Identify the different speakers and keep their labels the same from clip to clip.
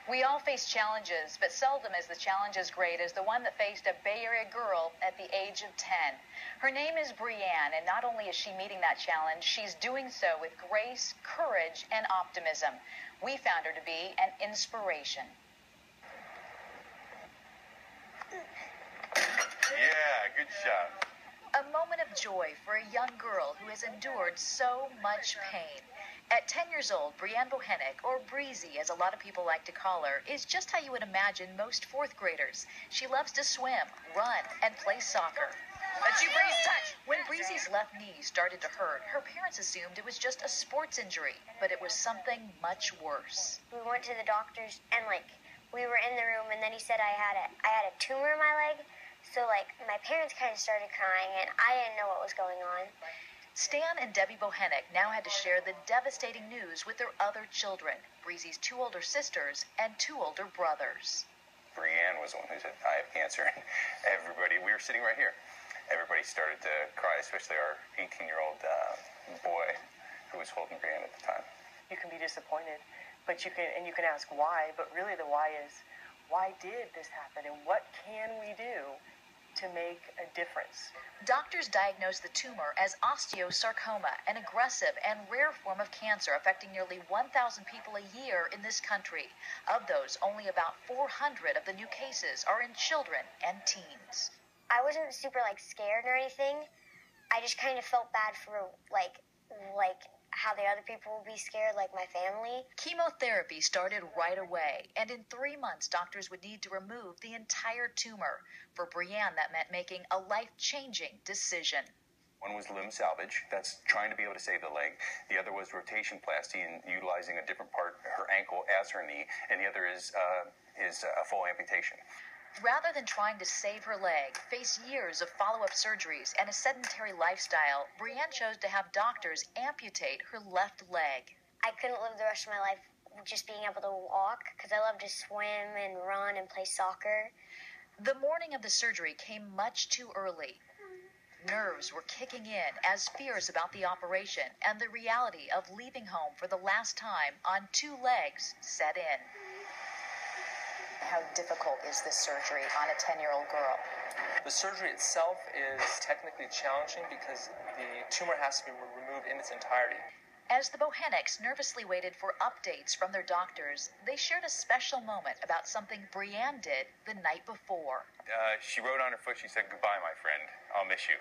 Speaker 1: We all face challenges, but seldom is the challenge as great as the one that faced a Bay Area girl at the age of 10. Her name is Breanne, and not only is she meeting that challenge, she's doing so with grace, courage, and optimism. We found her to be an inspiration.
Speaker 2: Yeah, good job.
Speaker 1: A moment of joy for a young girl who has endured so much pain. At 10 years old, Breanne Bohenick, or Breezy as a lot of people like to call her, is just how you would imagine most fourth graders. She loves to swim, run, and play soccer.
Speaker 3: But you, Breeze, touch!
Speaker 1: When Breezy's left knee started to hurt, her parents assumed it was just a sports injury, but it was something much worse.
Speaker 4: We went to the doctors, and we were in the room, and then he said I had a tumor in my leg. So, my parents kind of started crying, and I didn't know what was going on.
Speaker 1: Stan and Debbie Bohenick now had to share the devastating news with their other children, Breezy's 2 older sisters and 2 older brothers.
Speaker 2: Breanne was the one who said, I have cancer. We were sitting right here. Everybody started to cry, especially our 18-year-old boy who was holding Breanne at the time.
Speaker 5: You can be disappointed, but you can ask why, but really the why is, why did this happen, and what can we do to make a difference?
Speaker 1: Doctors diagnosed the tumor as osteosarcoma, an aggressive and rare form of cancer affecting nearly 1,000 people a year in this country. Of those, only about 400 of the new cases are in children and teens.
Speaker 4: I wasn't super scared or anything. I just kind of felt bad for how the other people would be scared, like my family.
Speaker 1: Chemotherapy started right away, and in 3 months, doctors would need to remove the entire tumor. For Breanne, that meant making a life-changing decision.
Speaker 2: One was limb salvage, that's trying to be able to save the leg. The other was rotation plasty and utilizing a different part, her ankle as her knee, and the other is a full amputation.
Speaker 1: Rather than trying to save her leg, face years of follow-up surgeries, and a sedentary lifestyle, Breanne chose to have doctors amputate her left leg.
Speaker 4: I couldn't live the rest of my life just being able to walk, because I love to swim and run and play soccer.
Speaker 1: The morning of the surgery came much too early. Nerves were kicking in as fears about the operation and the reality of leaving home for the last time on 2 legs set in. How difficult is this surgery on a 10-year-old girl?
Speaker 6: The surgery itself is technically challenging because the tumor has to be removed in its entirety.
Speaker 1: As the Bohenicks nervously waited for updates from their doctors, they shared a special moment about something Breanne did the night before.
Speaker 2: She wrote on her foot, she said, "Goodbye, my friend. I'll miss you."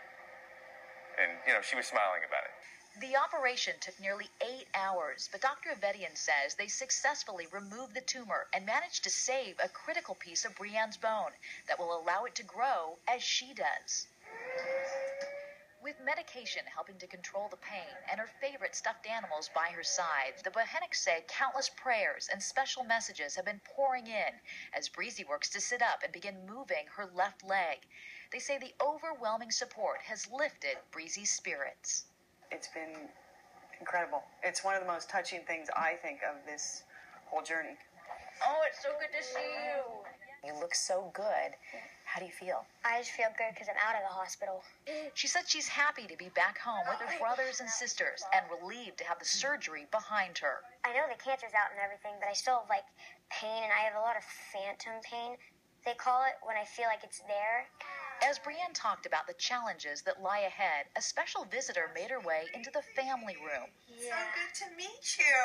Speaker 2: And, she was smiling about it.
Speaker 1: The operation took nearly 8 hours, but Dr. Avedian says they successfully removed the tumor and managed to save a critical piece of Breanne's bone that will allow it to grow as she does. With medication helping to control the pain and her favorite stuffed animals by her side, the Bohenicks say countless prayers and special messages have been pouring in as Breezy works to sit up and begin moving her left leg. They say the overwhelming support has lifted Breezy's spirits.
Speaker 5: It's been incredible. It's one of the most touching things, I think, of this whole journey.
Speaker 3: Oh, it's so good to see you.
Speaker 1: You look so good. How do you feel?
Speaker 4: I just feel good because I'm out of the hospital.
Speaker 1: She said she's happy to be back home with her brothers and sisters and relieved to have the surgery behind her.
Speaker 4: I know the cancer's out and everything, but I still have pain, and I have a lot of phantom pain. They call it when I feel like it's there.
Speaker 1: As Breanne talked about the challenges that lie ahead, a special visitor made her way into the family room.
Speaker 7: Yeah. So good to meet you.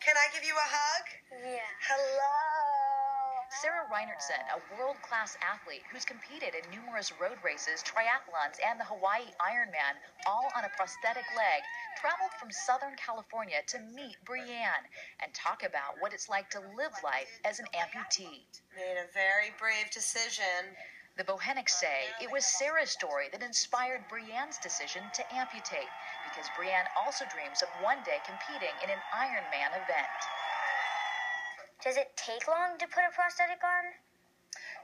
Speaker 7: Can I give you a hug?
Speaker 4: Yeah.
Speaker 7: Hello.
Speaker 1: Sarah Reinertson, a world-class athlete who's competed in numerous road races, triathlons, and the Hawaii Ironman, all on a prosthetic leg, traveled from Southern California to meet Breanne and talk about what it's like to live life as an amputee.
Speaker 7: Made a very brave decision.
Speaker 1: The Bohenicks say it was Sarah's story that inspired Breanne's decision to amputate, because Breanne also dreams of one day competing in an Ironman event.
Speaker 4: Does it take long to put a prosthetic on?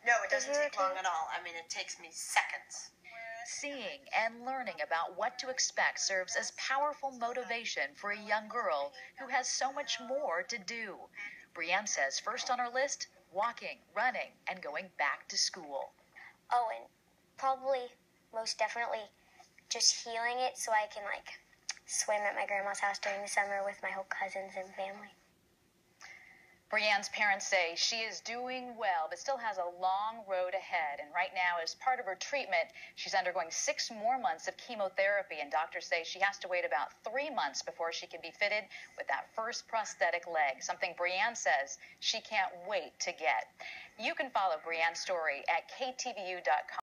Speaker 7: No, it doesn't take long at all. I mean, it takes me seconds.
Speaker 1: Seeing and learning about what to expect serves as powerful motivation for a young girl who has so much more to do. Breanne says first on her list, walking, running, and going back to school.
Speaker 4: Oh, and probably, most definitely, just healing it so I can, swim at my grandma's house during the summer with my whole cousins and family.
Speaker 1: Brianne's parents say she is doing well, but still has a long road ahead. And right now, as part of her treatment, she's undergoing 6 more months of chemotherapy. And doctors say she has to wait about 3 months before she can be fitted with that first prosthetic leg, something Brianne says she can't wait to get. You can follow Brianne's story at KTVU.com.